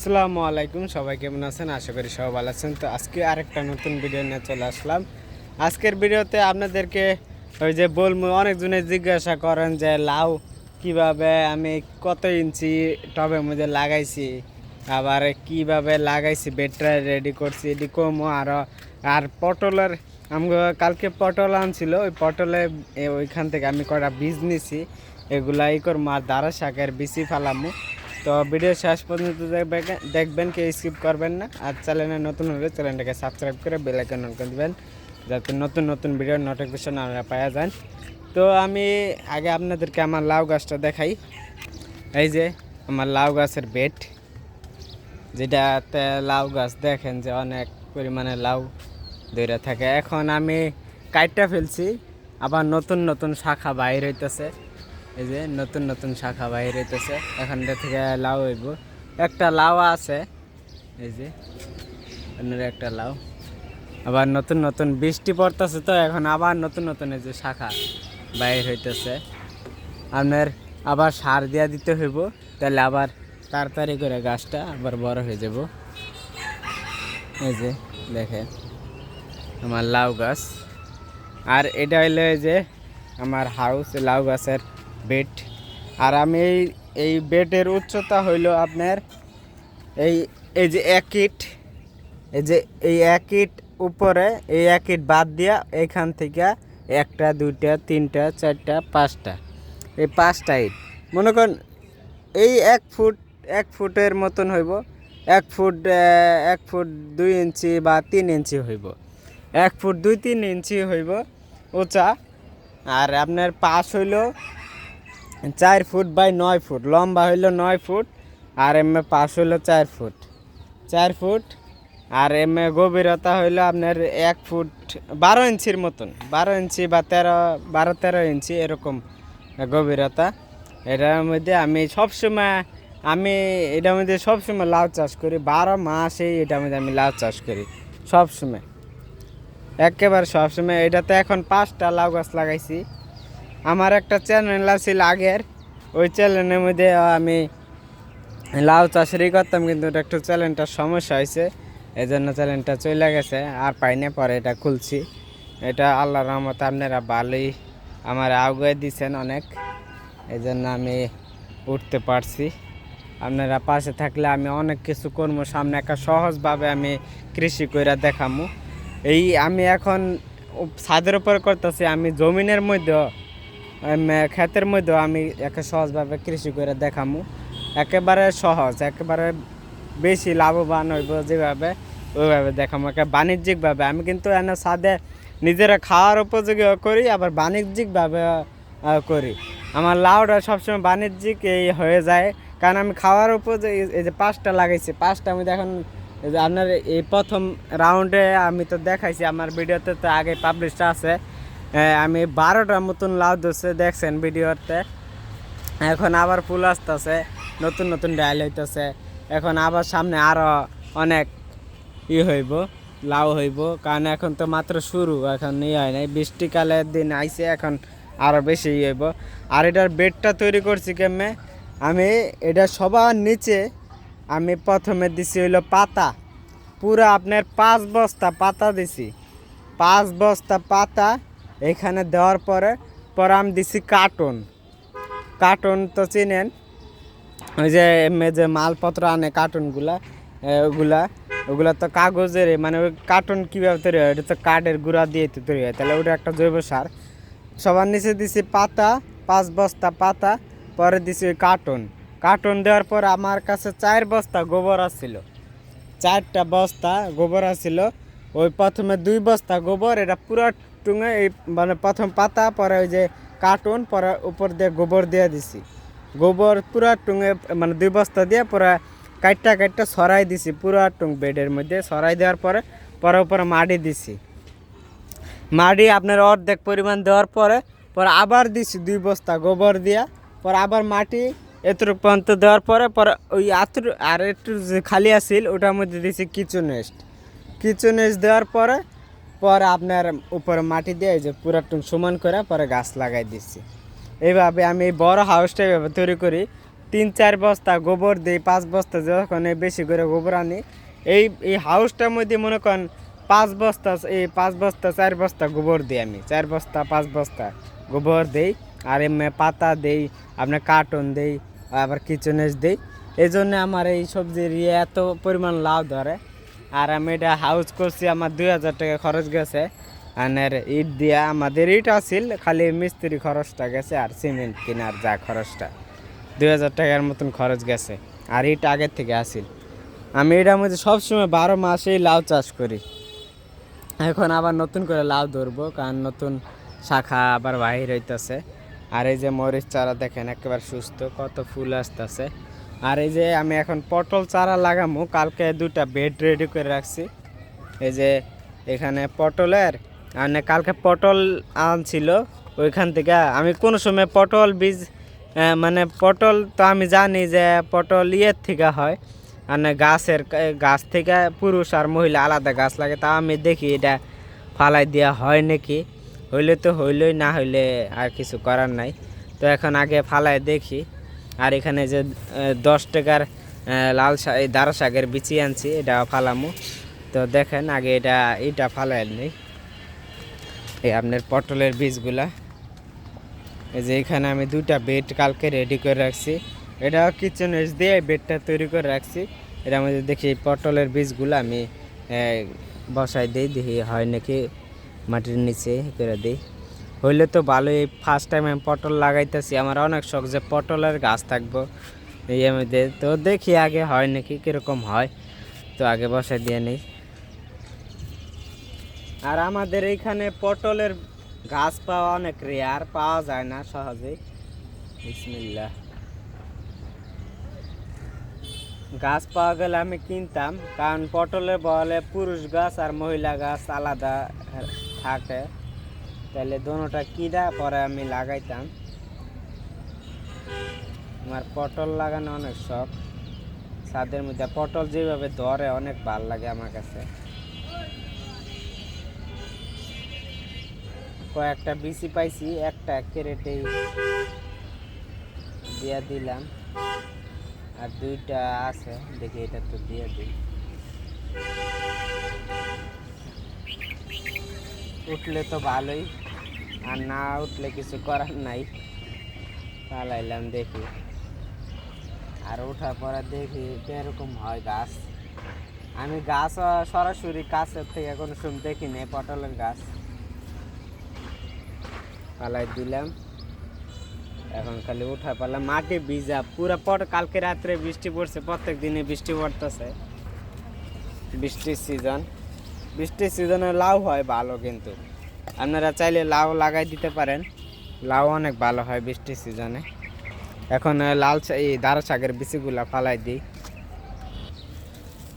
আসসালামু আলাইকুম, সবাই কেমন আছেন? আশা করি সবাই ভালো আছেন। তো আজকে আরেকটা নতুন ভিডিও নিয়ে চলে আসলাম। আজকের ভিডিওতে আপনাদেরকে ওই যে বলবো, অনেকজনে জিজ্ঞাসা করেন যে লাউ কিভাবে আমি কত ইঞ্চি টবের মধ্যে লাগাইছি, আবার কিভাবে লাগাইছি, বেডটা রেডি করছি, এটি কমো আর পটলের আমাকে কালকে পটল আনছিল, ওই পটলে ওইখান থেকে আমি কটা বীজ নিছি, এগুলা করবো আর দাঁড়া শাকের বিচি ফালামু। তো ভিডিও শেষ পর্যন্ত দেখবেন, কেউ স্কিপ করবেন না। আর চ্যানেলে নতুন হলে চ্যানেলটাকে সাবস্ক্রাইব করে বেল আইকন অন করে দেবেন, যাতে নতুন নতুন ভিডিওর নোটিফিকেশন আপনারা পাওয়া যান। তো আমি আগে আপনাদেরকে আমার লাউ গাছটা দেখাই। এই যে আমার লাউ গাছের বেড, যেটাতে লাউ গাছ দেখেন যে অনেক পরিমাণে লাউ ধরে থাকে। এখন আমি কাটটা ফেলছি, আবার নতুন নতুন শাখা বাইর হইতেছে। এই যে নতুন নতুন শাখা বাইর হইতেছে, এখান থেকে লাউ হইব। একটা লাউ আছে, এই যে অন্যের একটা লাউ। আবার নতুন নতুন বৃষ্টি পড়তেছে, তো এখন আবার নতুন নতুন এই যে শাখা বাইর হইতেছে। আপনার আবার সার দিয়া দিতে হইব, তাহলে আবার তাড়াতাড়ি করে গাছটা আবার বড় হয়ে যাব। এই যে দেখেন আমার লাউ গাছ। আর এটা হইলো এই যে আমার হাউস, লাউ গাছের বেড। আর আমি এই বেডের উচ্চতা হইল আপনার এই এই যে 1 ইট, এই যে এই 1 ইট উপরে, এই 1 ইট বাদ দিয়া এখান থেকে 1টা 2টা 3টা 4টা 5টা, এই 5টা ইট মনে করেন এই 1 ফুটের মতন হইব। 1 ফুট 2 ইঞ্চি বা 3 ইঞ্চি হইব। 1 ফুট 2-3 ইঞ্চি হইব উঁচা। আর আপনার পাশ হইল 4 ফুট বাই 9 ফুট, লম্বা হইল 9 ফুট। আর এমএ পাশ হইল 4 ফুট। আর এমএ গভীরতা হইল আপনার 1 ফুট 12 ইঞ্চির মতন, 12 ইঞ্চি বা 12-13 ইঞ্চি এরকম গভীরতা। এটার মধ্যে আমি এটার মধ্যে সবসময় লাউ চাষ করি, 12 মাসেই এটার মধ্যে আমি লাউ চাষ করি সবসময়, একেবারে সবসময়। এটাতে এখন 5টা লাউ গাছ লাগাইছি। আমার একটা চ্যানেল আছিল আগের, ওই চ্যানেলের মধ্যে আমি লাউ চাষেরই করতাম, কিন্তু এটা একটু চ্যানেলটার সমস্যা হয়েছে, এই জন্য চ্যানেলটা চলে গেছে, আর পাই না। পরে এটা খুলছি। এটা আল্লাহর রহমতে আপনারা ভালোই আমার আগুয়ে দিচ্ছেন অনেক, এই জন্য আমি উঠতে পারছি। আপনারা পাশে থাকলে আমি অনেক কিছু করবো, সামনে একটা সহজভাবে আমি কৃষি করে দেখামু। এই আমি এখন ছাদের উপর করতেছি, আমি জমিনের মধ্যেও ক্ষেতের মধ্যেও আমি একটা সহজভাবে কৃষি করে দেখামু। একেবারে সহজ, একেবারে বেশি লাভবান হইব যেভাবে, ওইভাবে দেখামু। একে বাণিজ্যিকভাবে আমি কিন্তু এনে ছাদে নিজেরা খাওয়ার উপযোগীও করি, আবার বাণিজ্যিকভাবে করি। আমার লাউটা সবসময় বাণিজ্যিক এই হয়ে যায়, কারণ আমি খাওয়ার উপযোগী। এই যে 5টা লাগাইছি, 5টা আমি দেখুন আপনার এই প্রথম রাউন্ডে আমি তো দেখাইছি, আমার ভিডিওতে তো আগে পাবলিশ আছে। আমি 12টার মতন লাউ ধরছে দেখছেন ভিডিওতে। এখন আবার ফুল আসতেছে, নতুন নতুন ডাইল হইতেছে। এখন আবার সামনে আরও অনেক হইব, লাউ হইব, কারণ এখন তো মাত্র শুরু, এখন হয় নাই, বৃষ্টিকালের দিন আইছে, এখন আরও বেশি হইব। আর এটার বেডটা তৈরি করছি কেমনে, আমি এটা সবার নিচে আমি প্রথমে দিছি হইলো পাতা, পুরো আপনার 5 বস্তা পাতা দিছি। 5 বস্তা পাতা এখানে দেওয়ার পরে আমি দিছি কার্টন তো চিনেন, ওই যে যে মালপত্র আনে কার্টুনগুলা, ওগুলা তো কাগজের, মানে ওই কার্টুন কীভাবে তৈরি হয়, এটা তো কাঠের গুঁড়া দিয়ে তো তৈরি হয়, তাহলে ওটা একটা জৈব সার। সবার নিচে দিছি পাতা, 5 বস্তা পাতা, পরে দিছি ওই কার্টুন দেওয়ার পর আমার কাছে 4 বস্তা গোবর আসছিল, 4টা বস্তা গোবর আসছিল। ওই প্রথমে 2 বস্তা গোবর, এটা পুরো টুঙে এই মানে প্রথম পাতা, পরে ওই যে কার্টুন, পরে উপর দিয়ে গোবর দিয়ে দিছি। গোবর পুরা টুঙে মানে 2 বস্তা দিয়ে পুরা কাটটা ছড়াই দিছি, পুরা টুং বেডের মধ্যে ছড়াই দেওয়ার পরে উপরে মাটি দিছি। মাটি আপনার অর্ধেক পরিমাণ দেওয়ার পরে আবার দিছি 2 বস্তা গোবর দিয়া, পরে আবার মাটি এতটুকু পর্যন্ত দেওয়ার পরে ওই আর একটু যে খালি আছিল ওটার মধ্যে দিছি কিচেন ওয়েস্ট দেওয়ার পরে আপনার উপরে মাটি দিয়ে এই যে পুরা সমান করে পরে গাছ লাগাই দিচ্ছি। এইভাবে আমি বড় হাউসটা এইভাবে তৈরি করি। 3-4 বস্তা গোবর দিই, 5 বস্তা যখন বেশি করে গোবর আনি, এই হাউসটার মধ্যে মনে করেন 5 বস্তা 4 বস্তা গোবর দিই আমি, 4 বস্তা 5 বস্তা গোবর দিই। আর এমনি পাতা দেই, আপনার কার্টন দেই, আবার কিচেনেস দেই। এই জন্যে আমার এই সবজির এত পরিমাণ লাভ ধরে। আর আমি এটা হাউস করছি, আমার 2000 টাকা খরচ গেছে। আর ইট দিয়া আমাদের ইট আসিল, খালি মিস্ত্রি খরচটা গেছে আর সিমেন্ট কেনার যা খরচটা 2000 টাকার মতন খরচ গেছে। আর ইট আগের থেকে আসিল। আমি এটার মধ্যে সবসময় 12 মাসেই লাউ চাষ করি। এখন আবার নতুন করে লাউ ধরবো, কারণ নতুন শাখা আবার বাহির হইতেছে। আর এই যে মরিচ চারা দেখেন একেবারে সুস্থ, কত ফুল আসতেছে। আর এই যে আমি এখন পটল চারা লাগামো, কালকে 2টা বেড রেডি করে রাখছি। এই যে এখানে পটলের, মানে কালকে পটল আনছিল, ওইখান থেকে আমি কোনো সময় পটল বীজ, মানে পটল তো আমি জানি যে পটল ইয়ের থেকে হয়, মানে গাছ থেকে পুরুষ আর মহিলা আলাদা গাছ লাগে, তা আমি দেখি এটা ফালাই দেওয়া হয় নাকি। হইলে তো হইলই, না হইলে আর কিছু করার নাই। তো এখন আগে ফালাই দেখি। আর এখানে যে 10 টাকার দাঁড়া শাকের বিচি আনছি, এটা ফালামু। তো দেখেন আগে এটা ফালাই নেই, এই আপনার পটলের বীজগুলা। এই যে এখানে আমি 2টা বেড কালকে রেডি করে রাখছি, এটা কিচেন ওয়েস্ট দিয়ে বেডটা তৈরি করে রাখছি। এটার মধ্যে দেখি পটলের বীজগুলো আমি বসাই দিই, দেখি হয় নাকি মাটির নিচে করে দিই। হইলে তো ভালোই। ফার্স্ট টাইম আমি পটল লাগাইতেছি, আমার অনেক শখ যে পটলের গাছ থাকবো এই মধ্যে। তো দেখি আগে হয় নাকি, কীরকম হয়। তো আগে বসাই দিয়ে নেই। আর আমাদের এইখানে পটলের গাছ পাওয়া অনেক রেয়ার, পাওয়া যায় না সহজেই। বিসমিল্লাহ। গাছ পাওয়া গেলে আমি কিনতাম, কারণ পটলের বলে পুরুষ গাছ আর মহিলা গাছ আলাদা থাকে, তাহলে দোনোটা কিনা পরে আমি লাগাইতাম। আমার পটল লাগানো অনেক শখ, ছাদের মধ্যে পটল যেভাবে ধরে অনেক ভালো লাগে আমার কাছে। কয়েকটা বিচি পাইছি, একটা ক্যারেটেই দিয়া দিলাম, আর 2টা আছে, দেখি এটা তো দিয়ে দিই। উঠলে তো ভালোই, আর না উঠলে কিছু করার নাই, পালাইলাম দেখি। আর ওঠার পরে দেখি এরকম হয় গাছ। আমি গাছ সরাসরি কাছের থেকে কোনো সময় দেখি নাই, পটলের গাছ পালাই দিলাম। এখন খালি উঠা পারলাম, মাটি ভিজা পুরা। কালকে রাত্রে বৃষ্টি পড়ছে, প্রত্যেক দিনে বৃষ্টি পড়তেছে। বৃষ্টির সিজনে লাউ হয় ভালো, কিন্তু আপনারা চাইলে লাউ লাগাই দিতে পারেন, লাউ অনেক ভালো হয় বৃষ্টির সিজনে। এখন এই দাঁড়া শাকের বিচিগুলা ফালাই দিই।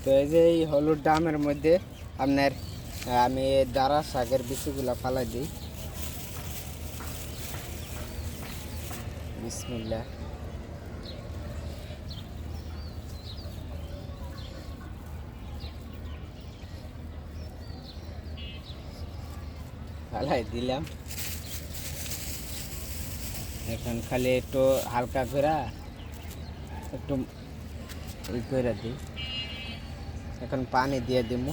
তো এই যে এই হলুদ ড্রামের মধ্যে আপনার আমি দাঁড়া শাকের বিচিগুলা ফালাই দিই। বিসমিল্লাহ। ফালাই দিলাম। এখন খালি একটু হালকা করে একটু ই করে দিই। এখন পানি দিয়ে দিব।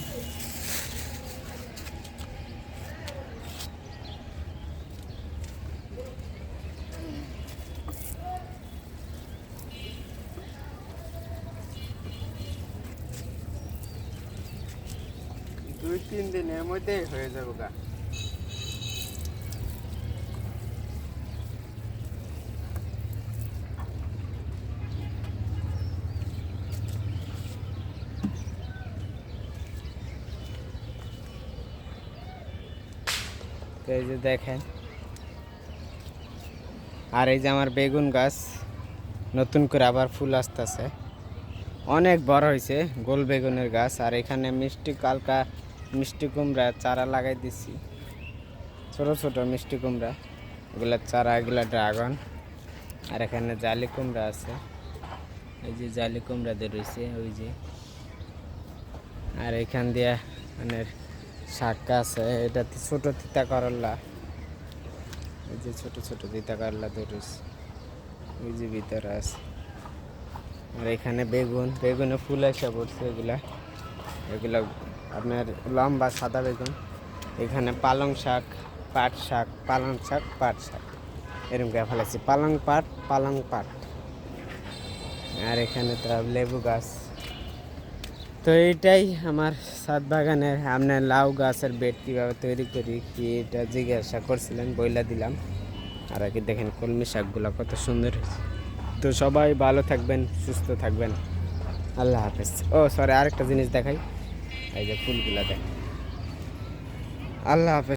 দুই তিন দিনের মধ্যেই হয়ে যাবে গা। তো এই যে দেখেন, আর এই যে আমার বেগুন গাছ নতুন করে আবার ফুল আসতেছে, অনেক বড় হয়েছে গোল বেগুনের গাছ। আর এখানে কালকা মিষ্টি কুমড়া চারা লাগাই দিছি, ছোট ছোট মিষ্টি কুমড়া, এগুলার চারা, এগুলা ড্রাগন। আর এখানে জালি কুমড়া আছে, এই যে জালি কুমড়া দিয়ে রয়েছে ওই যে। আর এখান দিয়ে মানে শাক আছে, এটাতে ছোট তিতা করলা, এই যে ছোট ছোট তিতা করলা দিয়ে রয়েছে, ওই যে ভিতরে আছে। আর এখানে বেগুন, বেগুনে ফুল এসে পড়ছে, এগুলা এগুলা আপনার লম্বা সাদা বেগুন। এখানে পালং শাক, পাট শাক, পালং শাক, পাট শাক, এরকম করে ফেলেছি, পালং পাট, পালং পাট। আর এখানে তো লেবু গাছ। তো এইটাই আমার ছাদ বাগানের। আপনার লাউ গাছের বেড কীভাবে তৈরি করি কি এটা জিজ্ঞাসা করছিলেন, বইলা দিলাম। আর কি দেখেন কলমি শাকগুলো কত সুন্দর হয়েছে। তো সবাই ভালো থাকবেন, সুস্থ থাকবেন, আল্লাহ হাফেজ। ও সরি, আরেকটা জিনিস দেখাই, এই যে ফুলগুলা দেখ। আল্লাহ হাফেজ।